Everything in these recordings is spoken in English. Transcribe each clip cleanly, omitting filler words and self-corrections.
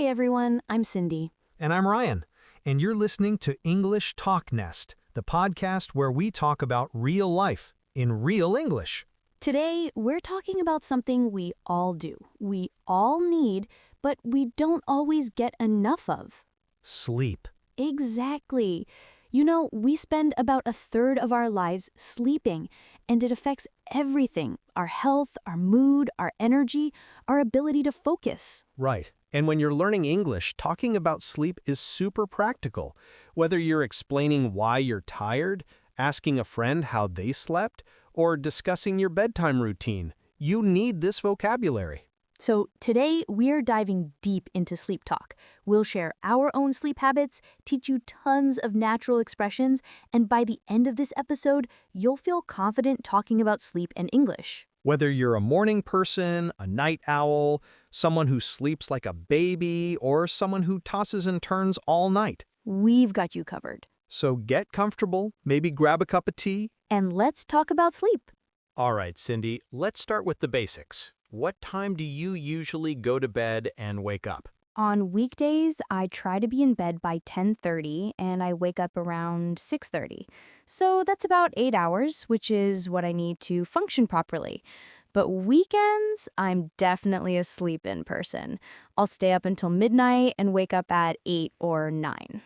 everyone, I'm Cindy. And I'm Ryan, and you're listening to English TalkNest, the podcast where we talk about real life in real English. Today, we're talking about something we all do, we all need, but we don't always get enough of. Sleep. Exactly. You know, we spend about a third of our lives sleeping, and it affects everything, our health, our mood, our energy, our ability to focus. Right. And when you're learning English, talking about sleep is super practical. Whether you're explaining why you're tired, asking a friend how they slept, or discussing your bedtime routine, you need this vocabulary. So today, we're diving deep into sleep talk. We'll share our own sleep habits, teach you tons of natural expressions, and by the end of this episode, you'll feel confident talking about sleep and English. Whether you're a morning person, a night owl, someone who sleeps like a baby, or someone who tosses and turns all night. We've got you covered. So get comfortable, maybe grab a cup of tea. And let's talk about sleep. All right, Cindy, let's start with the basics. What time do you usually go to bed and wake up? On weekdays, I try to be in bed by 10:30 and I wake up around 6:30. So that's about 8 hours, which is what I need to function properly. But weekends, I'm definitely a sleep-in person. I'll stay up until midnight and wake up at 8 or 9.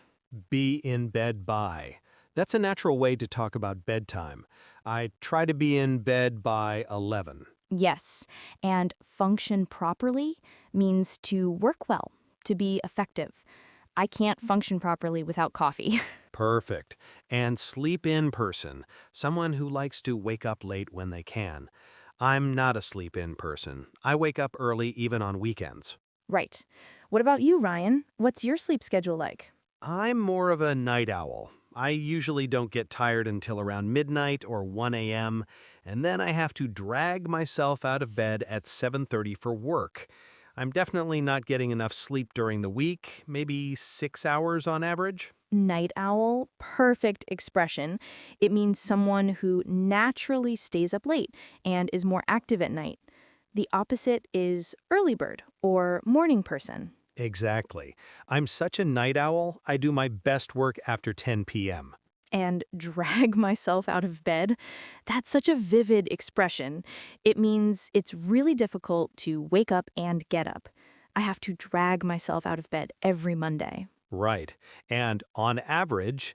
Be in bed by. That's a natural way to talk about bedtime. I try to be in bed by 11. Yes, and function properly means to work well, to be effective. I can't function properly without coffee. Perfect. And sleep in person, someone who likes to wake up late when they can. I'm not a sleep in person. I wake up early even on weekends. Right. What about you, Ryan? What's your sleep schedule like? I'm more of a night owl. I usually don't get tired until around midnight or 1 a.m., and then I have to drag myself out of bed at 7:30 for work. I'm definitely not getting enough sleep during the week, maybe 6 hours on average. Night owl, perfect expression. It means someone who naturally stays up late and is more active at night. The opposite is early bird or morning person. Exactly. I'm such a night owl, I do my best work after 10 p.m. And drag myself out of bed. That's such a vivid expression. It means it's really difficult to wake up and get up. I have to drag myself out of bed every Monday. Right. And on average,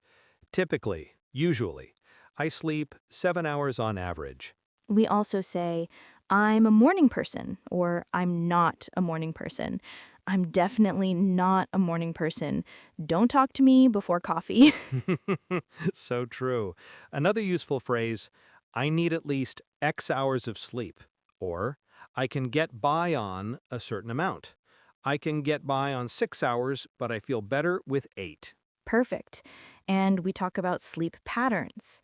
typically, usually, I sleep 7 hours on average. We also say, I'm a morning person, or I'm not a morning person. I'm definitely not a morning person. Don't talk to me before coffee. So true. Another useful phrase, I need at least X hours of sleep, or I can get by on a certain amount. I can get by on 6 hours, but I feel better with 8. Perfect. And we talk about sleep patterns.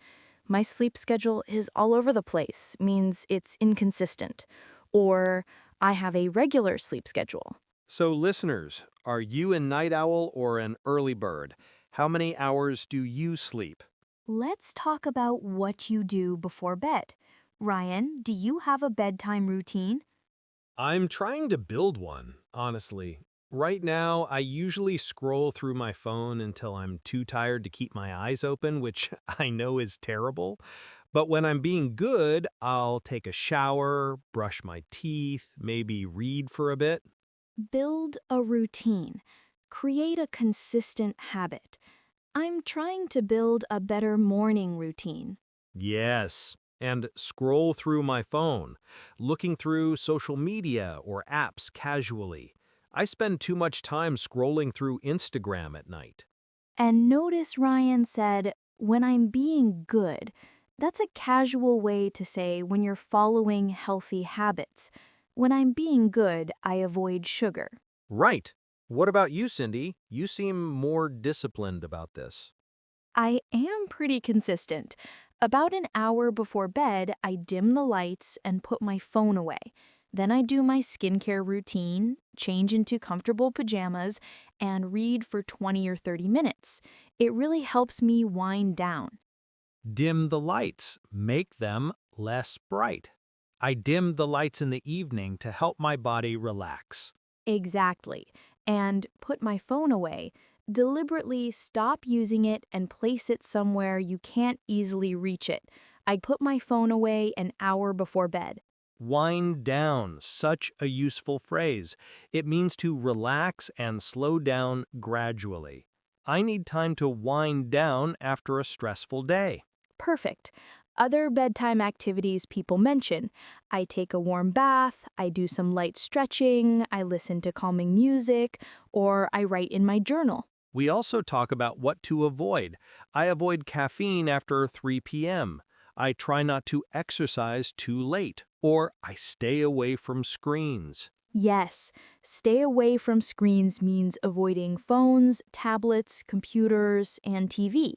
My sleep schedule is all over the place, means it's inconsistent. Or I have a regular sleep schedule. So listeners, are you a night owl or an early bird? How many hours do you sleep? Let's talk about what you do before bed. Ryan, do you have a bedtime routine? I'm trying to build one, honestly. Right now, I usually scroll through my phone until I'm too tired to keep my eyes open, which I know is terrible. But when I'm being good, I'll take a shower, brush my teeth, maybe read for a bit. Build a routine. Create a consistent habit. I'm trying to build a better morning routine. Yes, and scroll through my phone, looking through social media or apps casually. I spend too much time scrolling through Instagram at night. And notice Ryan said, when I'm being good. That's a casual way to say when you're following healthy habits. When I'm being good, I avoid sugar. Right. What about you, Cindy? You seem more disciplined about this. I am pretty consistent. About an hour before bed, I dim the lights and put my phone away. Then I do my skincare routine, change into comfortable pajamas, and read for 20 or 30 minutes. It really helps me wind down. Dim the lights. Make them less bright. I dim the lights in the evening to help my body relax. Exactly. And put my phone away. Deliberately stop using it and place it somewhere you can't easily reach it. I put my phone away an hour before bed. Wind down, such a useful phrase. It means to relax and slow down gradually. I need time to wind down after a stressful day. Perfect. Other bedtime activities people mention. I take a warm bath, I do some light stretching, I listen to calming music, or I write in my journal. We also talk about what to avoid. I avoid caffeine after 3 p.m. I try not to exercise too late, or I stay away from screens. Yes, stay away from screens means avoiding phones, tablets, computers, and TV.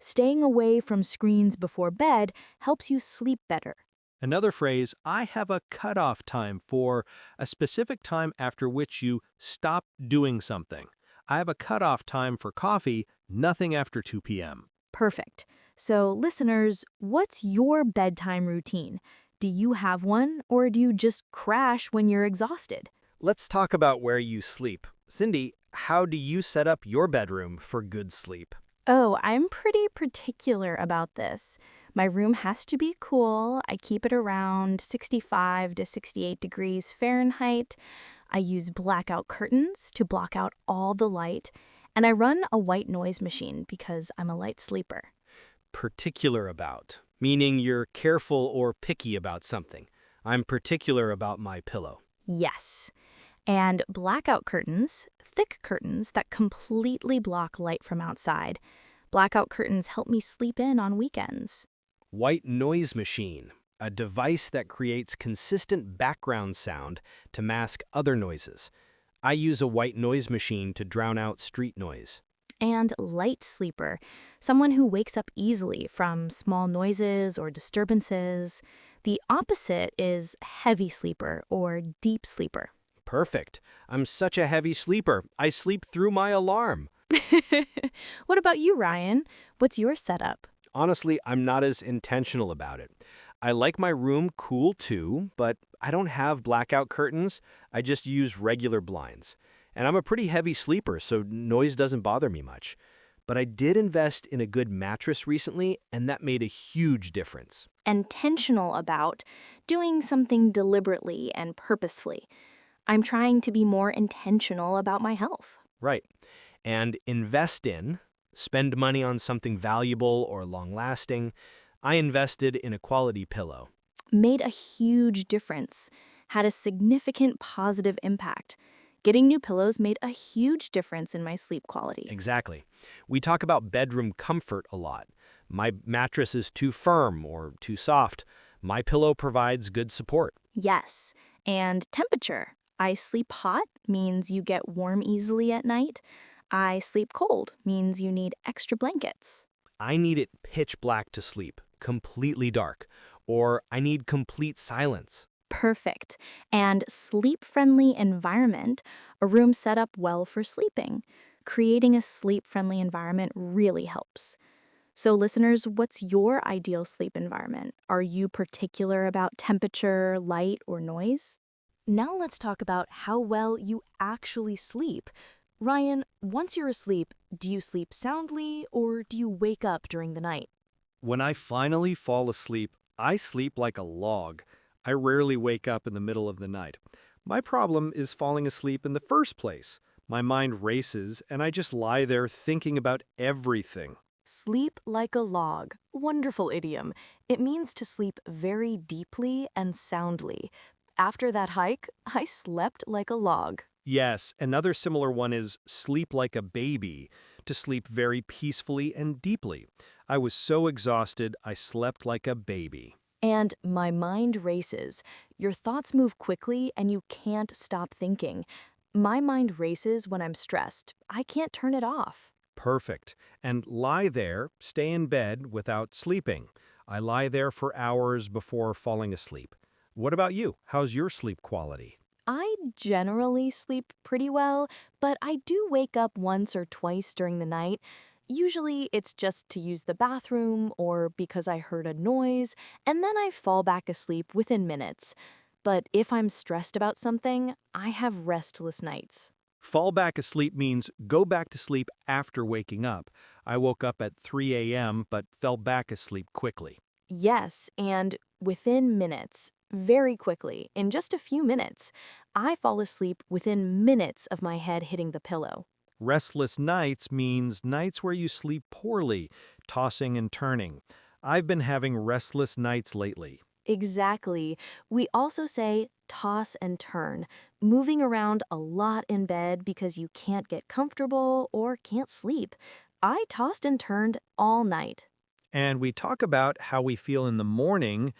Staying away from screens before bed helps you sleep better. Another phrase, I have a cutoff time for a specific time after which you stop doing something. I have a cutoff time for coffee, nothing after 2 p.m. Perfect. So, listeners, what's your bedtime routine? Do you have one, or do you just crash when you're exhausted? Let's talk about where you sleep. Cindy, how do you set up your bedroom for good sleep? Oh, I'm pretty particular about this. My room has to be cool. I keep it around 65 to 68 degrees Fahrenheit. I use blackout curtains to block out all the light. And I run a white noise machine because I'm a light sleeper. Particular about, meaning you're careful or picky about something. I'm particular about my pillow. Yes. And blackout curtains, thick curtains that completely block light from outside. Blackout curtains help me sleep in on weekends. White noise machine, a device that creates consistent background sound to mask other noises. I use a white noise machine to drown out street noise. And light sleeper, someone who wakes up easily from small noises or disturbances. The opposite is heavy sleeper or deep sleeper. Perfect. I'm such a heavy sleeper. I sleep through my alarm. What about you, Ryan? What's your setup? Honestly, I'm not as intentional about it. I like my room cool too, but I don't have blackout curtains. I just use regular blinds. And I'm a pretty heavy sleeper, so noise doesn't bother me much. But I did invest in a good mattress recently, and that made a huge difference. Intentional about doing something deliberately and purposefully. I'm trying to be more intentional about my health. Right. And invest in, spend money on something valuable or long-lasting. I invested in a quality pillow. Made a huge difference. Had a significant positive impact. Getting new pillows made a huge difference in my sleep quality. Exactly. We talk about bedroom comfort a lot. My mattress is too firm or too soft. My pillow provides good support. Yes. And temperature. I sleep hot means you get warm easily at night. I sleep cold means you need extra blankets. I need it pitch black to sleep, completely dark, or I need complete silence. Perfect. And sleep-friendly environment, a room set up well for sleeping. Creating a sleep-friendly environment really helps. So listeners, what's your ideal sleep environment? Are you particular about temperature, light, or noise? Now let's talk about how well you actually sleep. Ryan, once you're asleep, do you sleep soundly or do you wake up during the night? When I finally fall asleep, I sleep like a log. I rarely wake up in the middle of the night. My problem is falling asleep in the first place. My mind races, and I just lie there thinking about everything. Sleep like a log. Wonderful idiom. It means to sleep very deeply and soundly. After that hike, I slept like a log. Yes, another similar one is sleep like a baby, to sleep very peacefully and deeply. I was so exhausted, I slept like a baby. And my mind races. Your thoughts move quickly and you can't stop thinking. My mind races when I'm stressed. I can't turn it off. Perfect. And lie there, stay in bed without sleeping. I lie there for hours before falling asleep. What about you? How's your sleep quality? I generally sleep pretty well, but I do wake up once or twice during the night. Usually it's just to use the bathroom or because I heard a noise, and then I fall back asleep within minutes. But if I'm stressed about something, I have restless nights. Fall back asleep means go back to sleep after waking up. I woke up at 3 a.m. but fell back asleep quickly. Yes, and within minutes, very quickly, in just a few minutes, I fall asleep within minutes of my head hitting the pillow. Restless nights means nights where you sleep poorly, tossing and turning. I've been having restless nights lately. Exactly. We also say toss and turn, moving around a lot in bed because you can't get comfortable or can't sleep. I tossed and turned all night. And we talk about how we feel in the morning.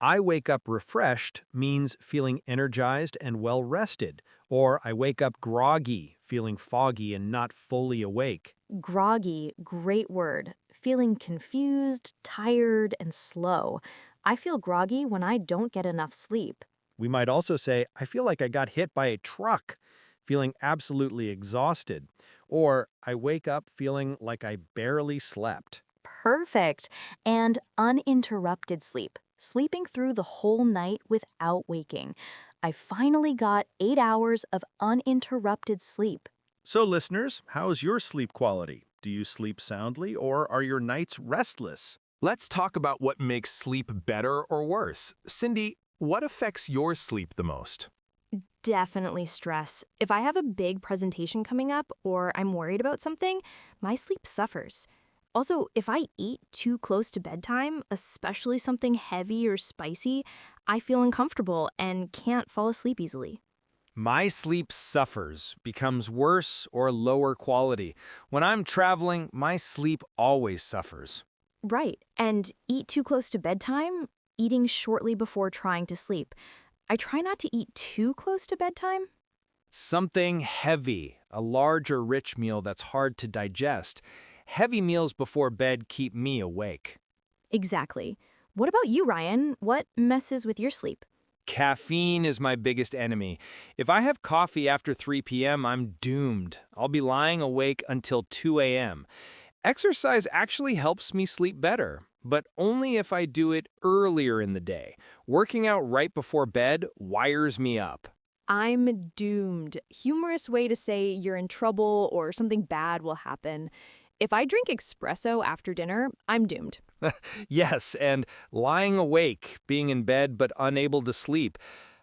I wake up refreshed means feeling energized and well rested, or I wake up groggy, feeling foggy and not fully awake. Groggy, great word. Feeling confused, tired, and slow. I feel groggy when I don't get enough sleep. We might also say, I feel like I got hit by a truck, feeling absolutely exhausted, or I wake up feeling like I barely slept. Perfect. And uninterrupted sleep. Sleeping through the whole night without waking. I finally got 8 hours of uninterrupted sleep. So, listeners, how's your sleep quality? Do you sleep soundly or are your nights restless? Let's talk about what makes sleep better or worse. Cindy, what affects your sleep the most? Definitely stress. If I have a big presentation coming up or I'm worried about something, my sleep suffers. Also, if I eat too close to bedtime, especially something heavy or spicy, I feel uncomfortable and can't fall asleep easily. My sleep suffers, becomes worse or lower quality. When I'm traveling, my sleep always suffers. Right, and eat too close to bedtime, eating shortly before trying to sleep. I try not to eat too close to bedtime. Something heavy, a large or rich meal that's hard to digest. Heavy meals before bed keep me awake. Exactly. What about you, Ryan? What messes with your sleep? Caffeine is my biggest enemy. If I have coffee after 3 p.m., I'm doomed. I'll be lying awake until 2 a.m. Exercise actually helps me sleep better, but only if I do it earlier in the day. Working out right before bed wires me up. I'm doomed. Humorous way to say you're in trouble or something bad will happen. If I drink espresso after dinner, I'm doomed. Yes, and lying awake, being in bed but unable to sleep.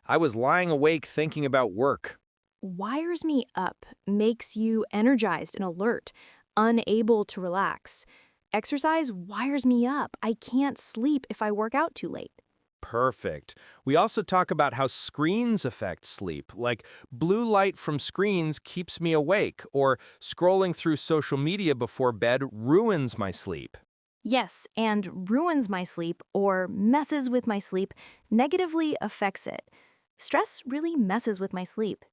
I was lying awake thinking about work. Wires me up, makes you energized and alert, unable to relax. Exercise wires me up. I can't sleep if I work out too late. Perfect. We also talk about how screens affect sleep, like blue light from screens keeps me awake, or scrolling through social media before bed ruins my sleep. Yes, and ruins my sleep or messes with my sleep, negatively affects it. Stress really messes with my sleep.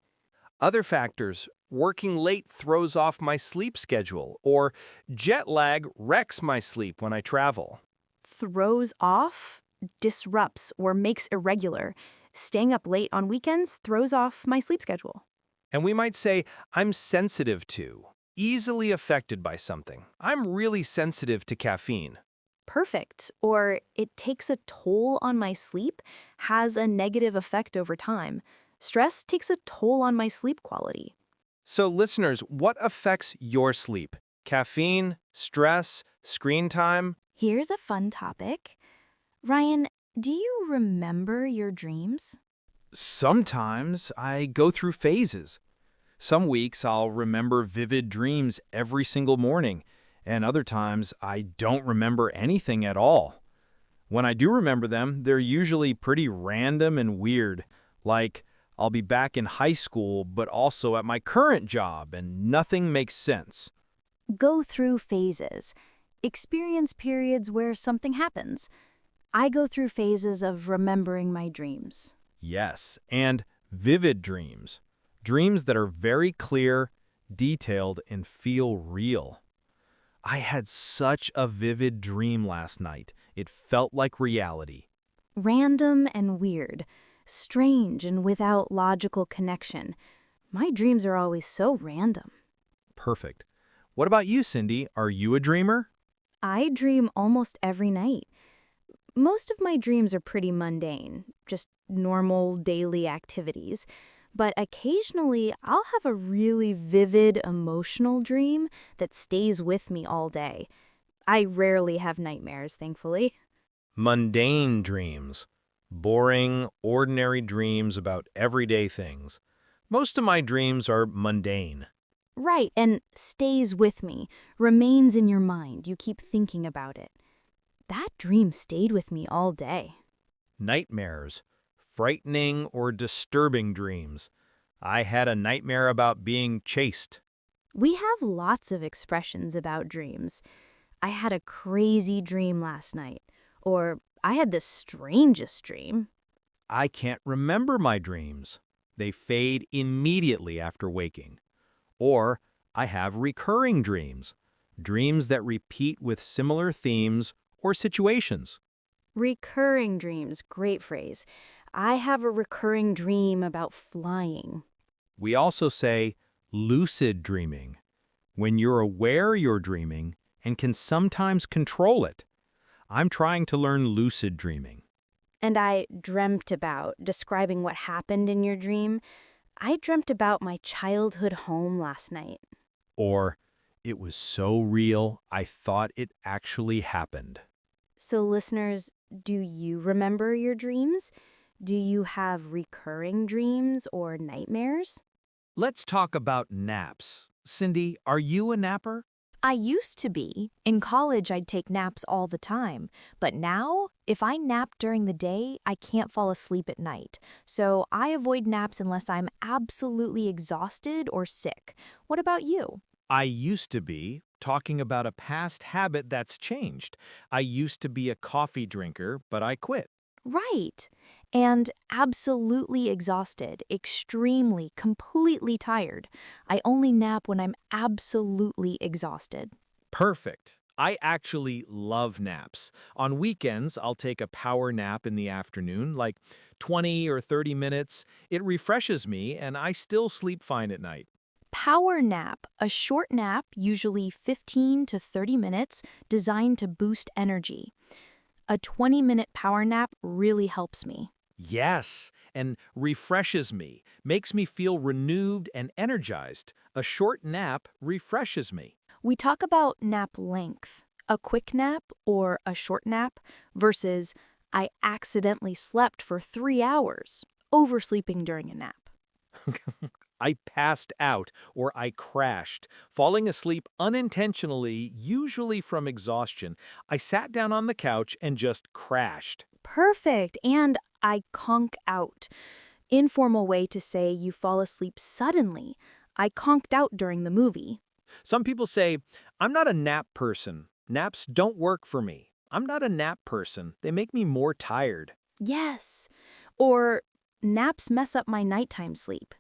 Other factors, working late throws off my sleep schedule, or jet lag wrecks my sleep when I travel. Throws off, disrupts, or makes irregular. Staying up late on weekends throws off my sleep schedule. And we might say, I'm sensitive to, easily affected by something. I'm really sensitive to caffeine. Perfect. Or it takes a toll on my sleep, has a negative effect over time. Stress takes a toll on my sleep quality. So listeners, what affects your sleep? Caffeine, stress, screen time? Here's a fun topic. Ryan, do you remember your dreams? Sometimes I go through phases. Some weeks I'll remember vivid dreams every single morning, and other times I don't remember anything at all. When I do remember them, they're usually pretty random and weird, like I'll be back in high school but also at my current job and nothing makes sense. Go through phases. Experience periods where something happens. I go through phases of remembering my dreams. Yes, and vivid dreams. Dreams that are very clear, detailed, and feel real. I had such a vivid dream last night. It felt like reality. Random and weird. Strange and without logical connection. My dreams are always so random. Perfect. What about you, Cindy? Are you a dreamer? I dream almost every night. Most of my dreams are pretty mundane, just normal daily activities. but occasionally I'll have a really vivid emotional dream that stays with me all day. I rarely have nightmares, thankfully. Mundane dreams. Boring, ordinary dreams about everyday things. Most of my dreams are mundane. Right, and stays with me, remains in your mind. You keep thinking about it. That dream stayed with me all day. Nightmares. Frightening or disturbing dreams. I had a nightmare about being chased. We have lots of expressions about dreams. I had a crazy dream last night, or I had the strangest dream. I can't remember my dreams. They fade immediately after waking. Or I have recurring dreams. Dreams that repeat with similar themes or situations. Recurring dreams, great phrase. I have a recurring dream about flying. We also say lucid dreaming, when you're aware you're dreaming and can sometimes control it. I'm trying to learn lucid dreaming. And I dreamt about describing what happened in your dream. I dreamt about my childhood home last night. Or, it was so real, I thought it actually happened. So, listeners, do you remember your dreams? Do you have recurring dreams or nightmares? Let's talk about naps. Cindy, are you a napper? I used to be. In college, I'd take naps all the time. But now, if I nap during the day, I can't fall asleep at night. So I avoid naps unless I'm absolutely exhausted or sick. What about you? I used to be. Talking about a past habit that's changed. I used to be a coffee drinker, but I quit. Right. And absolutely exhausted, extremely, completely tired. I only nap when I'm absolutely exhausted. Perfect. I actually love naps. On weekends, I'll take a power nap in the afternoon, like 20 or 30 minutes. It refreshes me, and I still sleep fine at night. Power nap, a short nap, usually 15 to 30 minutes, designed to boost energy. A 20-minute power nap really helps me. Yes, and refreshes me, makes me feel renewed and energized. A short nap refreshes me. We talk about nap length, a quick nap or a short nap, versus I accidentally slept for 3 hours, oversleeping during a nap. I passed out or I crashed, falling asleep unintentionally, usually from exhaustion. I sat down on the couch and just crashed. Perfect, and I conk out. Informal way to say you fall asleep suddenly. I conked out during the movie. Some people say, I'm not a nap person. Naps don't work for me. I'm not a nap person. They make me more tired. Yes. Or naps mess up my nighttime sleep.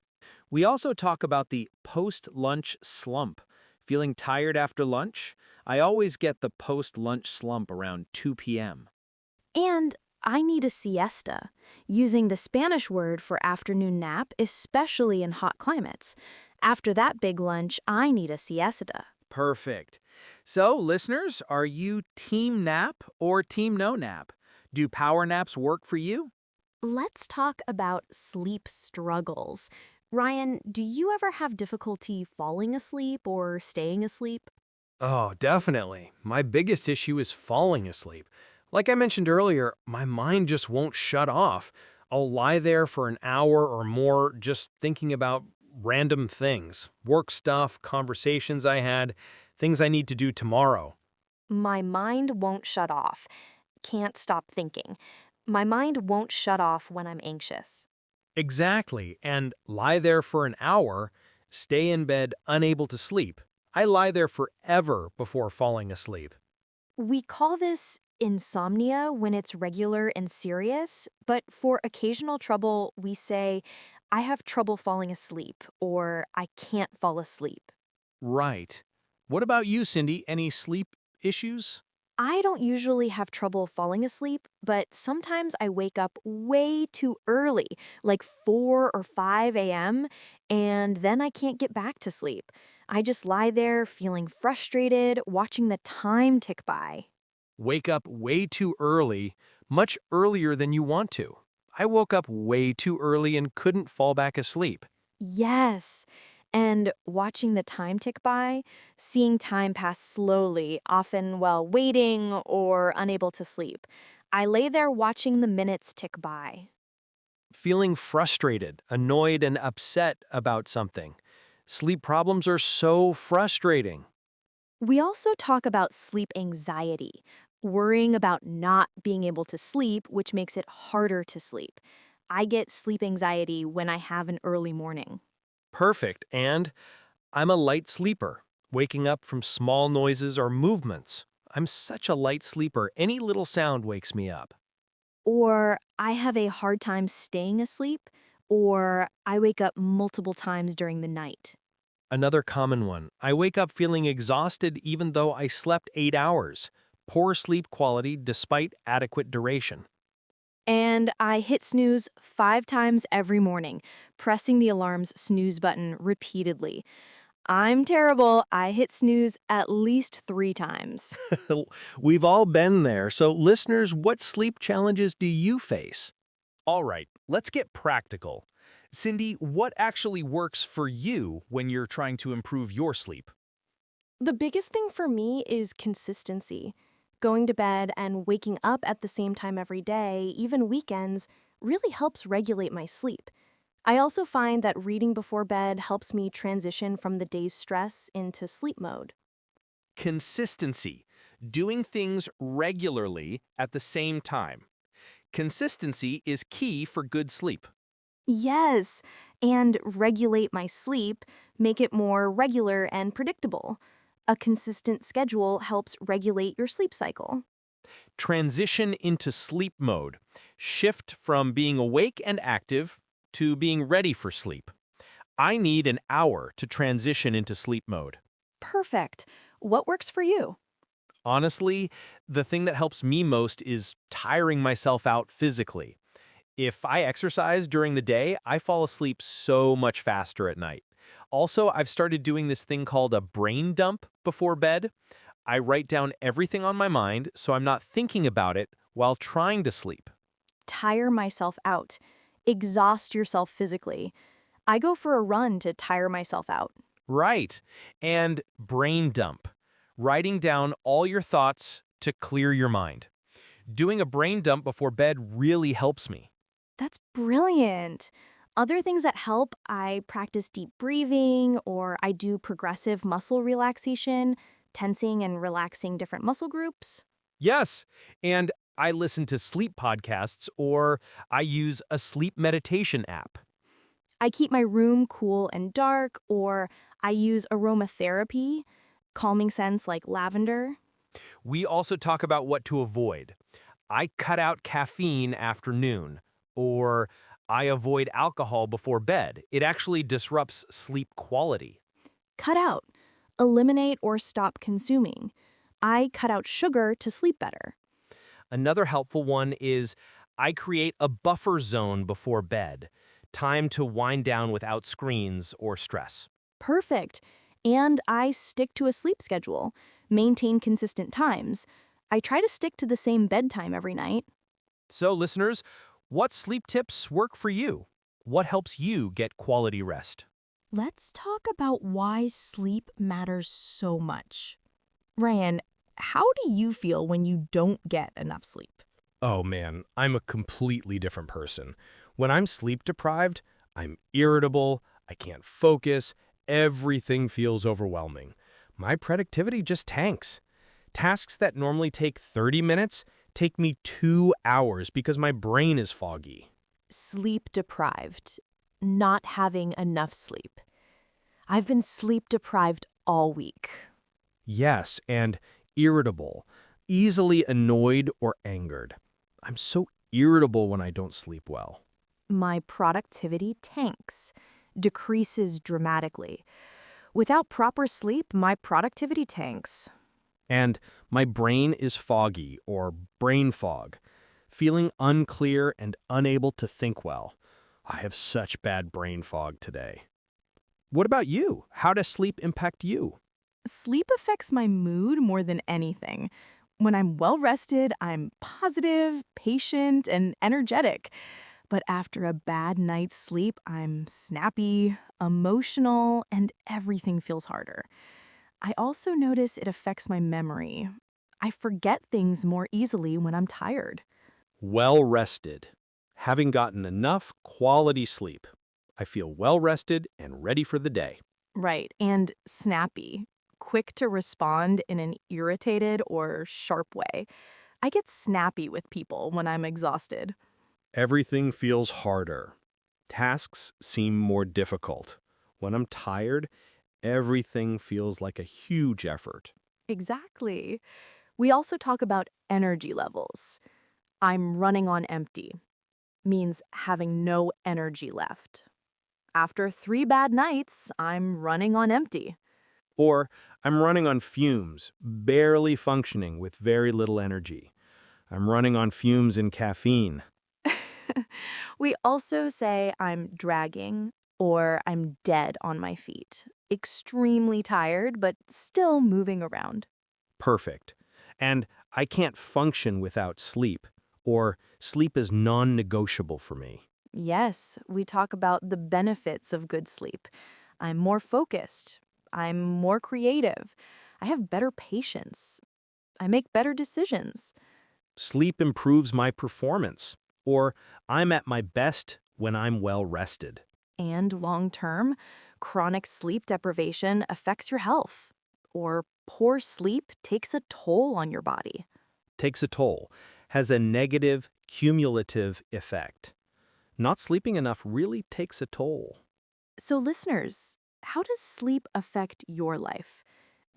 We also talk about the post-lunch slump. Feeling tired after lunch? I always get the post-lunch slump around 2 p.m. And I need a siesta, using the Spanish word for afternoon nap, especially in hot climates. After that big lunch, I need a siesta. Perfect. So, listeners, are you team nap or team no nap? Do power naps work for you? Let's talk about sleep struggles. Ryan, do you ever have difficulty falling asleep or staying asleep? Oh, definitely. My biggest issue is falling asleep. Like I mentioned earlier, my mind just won't shut off. I'll lie there for an hour or more just thinking about random things, work stuff, conversations I had, things I need to do tomorrow. My mind won't shut off. Can't stop thinking. My mind won't shut off when I'm anxious. Exactly, and lie there for an hour, stay in bed unable to sleep. I lie there forever before falling asleep. We call this insomnia when it's regular and serious, but for occasional trouble, we say, I have trouble falling asleep, or I can't fall asleep. Right. What about you, Cindy? Any sleep issues? I don't usually have trouble falling asleep, but sometimes I wake up way too early, like 4 or 5 a.m., and then I can't get back to sleep. I just lie there feeling frustrated, watching the time tick by. Wake up way too early, much earlier than you want to. I woke up way too early and couldn't fall back asleep. Yes. And watching the time tick by, seeing time pass slowly, often while waiting or unable to sleep. I lay there watching the minutes tick by. Feeling frustrated, annoyed, and upset about something. Sleep problems are so frustrating. We also talk about sleep anxiety, worrying about not being able to sleep, which makes it harder to sleep. I get sleep anxiety when I have an early morning. Perfect. And I'm a light sleeper, waking up from small noises or movements. I'm such a light sleeper, any little sound wakes me up. Or I have a hard time staying asleep, or I wake up multiple times during the night. Another common one, I wake up feeling exhausted even though I slept 8 hours. Poor sleep quality despite adequate duration. And I hit snooze 5 times every morning, pressing the alarm's snooze button repeatedly. I'm terrible. I hit snooze at least 3 times. We've all been there, so listeners, what sleep challenges do you face? All right, let's get practical. Cindy, what actually works for you when you're trying to improve your sleep? The biggest thing for me is consistency. Going to bed and waking up at the same time every day, even weekends, really helps regulate my sleep. I also find that reading before bed helps me transition from the day's stress into sleep mode. Consistency, doing things regularly at the same time. Consistency is key for good sleep. Yes, and regulate my sleep, make it more regular and predictable. A consistent schedule helps regulate your sleep cycle. Transition into sleep mode. Shift from being awake and active to being ready for sleep. I need an hour to transition into sleep mode. Perfect. What works for you? Honestly, the thing that helps me most is tiring myself out physically. If I exercise during the day, I fall asleep so much faster at night. Also, I've started doing this thing called a brain dump before bed. I write down everything on my mind so I'm not thinking about it while trying to sleep. Tire myself out. Exhaust yourself physically. I go for a run to tire myself out. Right. And brain dump. Writing down all your thoughts to clear your mind. Doing a brain dump before bed really helps me. That's brilliant. Other things that help, I practice deep breathing or I do progressive muscle relaxation, tensing and relaxing different muscle groups. Yes, and I listen to sleep podcasts or I use a sleep meditation app. I keep my room cool and dark, or I use aromatherapy, calming scents like lavender. We also talk about what to avoid. I cut out caffeine after noon, or I avoid alcohol before bed. It actually disrupts sleep quality. Cut out, eliminate, or stop consuming. I cut out sugar to sleep better. Another helpful one is I create a buffer zone before bed, time to wind down without screens or stress. Perfect. And I stick to a sleep schedule, maintain consistent times. I try to stick to the same bedtime every night. So, listeners, what sleep tips work for you? What helps you get quality rest? Let's talk about why sleep matters so much. Ryan, how do you feel when you don't get enough sleep? Oh man, I'm a completely different person. When I'm sleep deprived, I'm irritable, I can't focus, everything feels overwhelming. My productivity just tanks. Tasks that normally take 30 minutes take me 2 hours because my brain is foggy. Sleep deprived, not having enough sleep. I've been sleep deprived all week. Yes, and irritable, easily annoyed or angered. I'm so irritable when I don't sleep well. My productivity tanks, decreases dramatically. Without proper sleep, my productivity tanks. And my brain is foggy or brain fog, feeling unclear and unable to think well. I have such bad brain fog today. What about you? How does sleep impact you? Sleep affects my mood more than anything. When I'm well rested, I'm positive, patient, and energetic. But after a bad night's sleep, I'm snappy, emotional, and everything feels harder. I also notice it affects my memory. I forget things more easily when I'm tired. Well rested. Having gotten enough quality sleep. I feel well rested and ready for the day. Right, and snappy, quick to respond in an irritated or sharp way. I get snappy with people when I'm exhausted. Everything feels harder. Tasks seem more difficult. When I'm tired, everything feels like a huge effort. Exactly. We also talk about energy levels. I'm running on empty means having no energy left. After 3 bad nights, I'm running on empty. Or I'm running on fumes, barely functioning with very little energy. I'm running on fumes and caffeine. We also say I'm dragging or I'm dead on my feet. Extremely tired, but still moving around. Perfect. And I can't function without sleep, or sleep is non-negotiable for me. Yes, we talk about the benefits of good sleep. I'm more focused. I'm more creative. I have better patience. I make better decisions. Sleep improves my performance, or I'm at my best when I'm well rested. And long term, chronic sleep deprivation affects your health. Or poor sleep takes a toll on your body. Takes a toll, has a negative, cumulative effect. Not sleeping enough really takes a toll. So, listeners, how does sleep affect your life?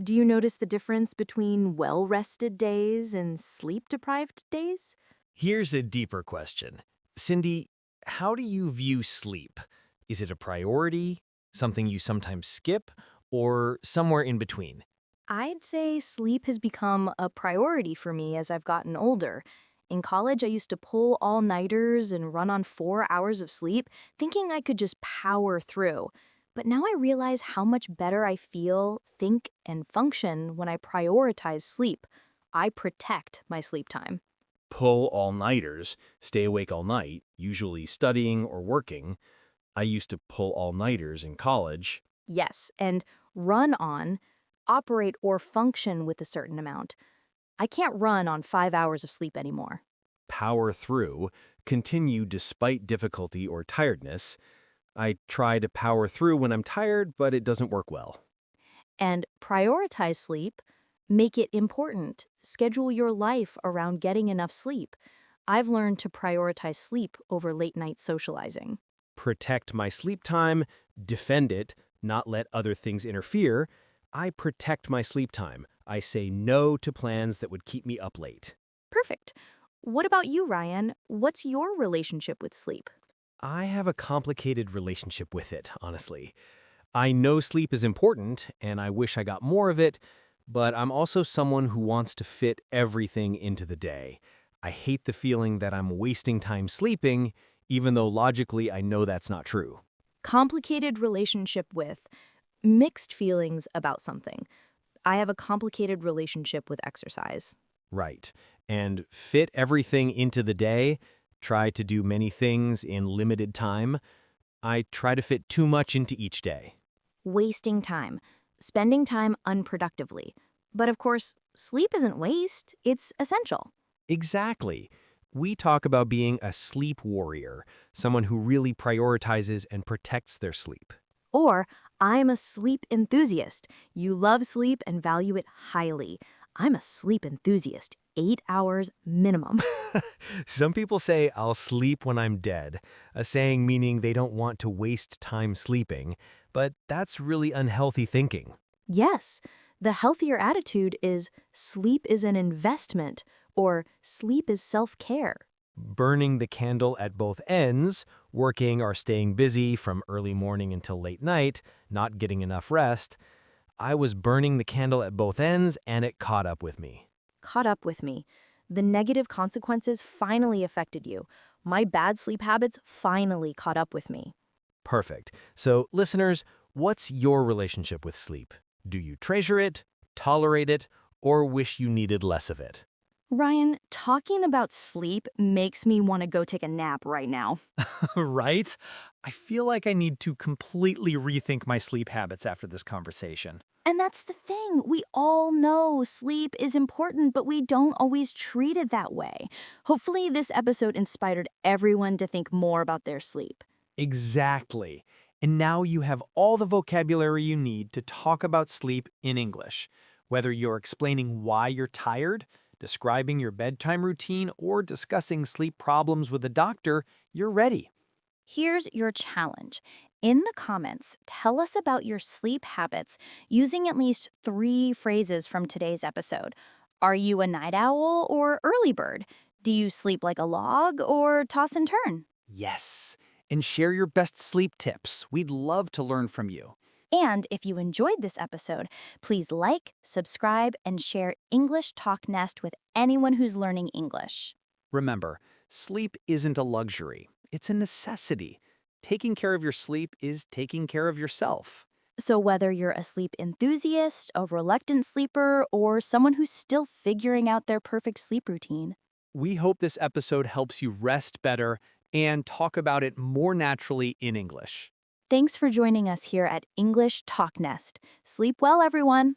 Do you notice the difference between well rested days and sleep deprived days? Here's a deeper question. Cindy, how do you view sleep? Is it a priority, something you sometimes skip, or somewhere in between? I'd say sleep has become a priority for me as I've gotten older. In college, I used to pull all-nighters and run on 4 hours of sleep, thinking I could just power through. But now I realize how much better I feel, think, and function when I prioritize sleep. I protect my sleep time. Pull all-nighters, stay awake all night, usually studying or working. I used to pull all-nighters in college. Yes, and run on, operate or function with a certain amount. I can't run on 5 hours of sleep anymore. Power through, continue despite difficulty or tiredness. I try to power through when I'm tired, but it doesn't work well. And prioritize sleep, make it important. Schedule your life around getting enough sleep. I've learned to prioritize sleep over late night socializing. Protect my sleep time, defend it, not let other things interfere. I protect my sleep time. I say no to plans that would keep me up late. Perfect. What about you, Ryan? What's your relationship with sleep? I have a complicated relationship with it, honestly. I know sleep is important, and I wish I got more of it, but I'm also someone who wants to fit everything into the day. I hate the feeling that I'm wasting time sleeping, even though logically I know that's not true. Complicated relationship with mixed feelings about something. I have a complicated relationship with exercise. Right. And fit everything into the day, try to do many things in limited time. I try to fit too much into each day. Wasting time, spending time unproductively. But of course, sleep isn't waste, it's essential. Exactly. We talk about being a sleep warrior, someone who really prioritizes and protects their sleep. Or, I'm a sleep enthusiast. You love sleep and value it highly. I'm a sleep enthusiast, 8 hours minimum. Some people say, I'll sleep when I'm dead, a saying meaning they don't want to waste time sleeping, but that's really unhealthy thinking. Yes, the healthier attitude is sleep is an investment or sleep is self-care. Burning the candle at both ends, working or staying busy from early morning until late night, not getting enough rest, I was burning the candle at both ends and it caught up with me. Caught up with me. The negative consequences finally affected you. My bad sleep habits finally caught up with me. Perfect. So, listeners, what's your relationship with sleep? Do you treasure it, tolerate it, or wish you needed less of it? Ryan, talking about sleep makes me want to go take a nap right now. Right? I feel like I need to completely rethink my sleep habits after this conversation. And that's the thing. We all know sleep is important, but we don't always treat it that way. Hopefully, this episode inspired everyone to think more about their sleep. Exactly. And now you have all the vocabulary you need to talk about sleep in English. Whether you're explaining why you're tired, describing your bedtime routine, or discussing sleep problems with a doctor, you're ready. Here's your challenge. In the comments, tell us about your sleep habits using at least 3 phrases from today's episode. Are you a night owl or early bird? Do you sleep like a log or toss and turn? Yes. And share your best sleep tips. We'd love to learn from you. And if you enjoyed this episode, please like, subscribe, and share English TalkNest with anyone who's learning English. Remember, sleep isn't a luxury. It's a necessity. Taking care of your sleep is taking care of yourself. So whether you're a sleep enthusiast, a reluctant sleeper, or someone who's still figuring out their perfect sleep routine, We hope this episode helps you rest better and talk about it more naturally in English. thanks for joining us here at English TalkNest. Sleep well, everyone.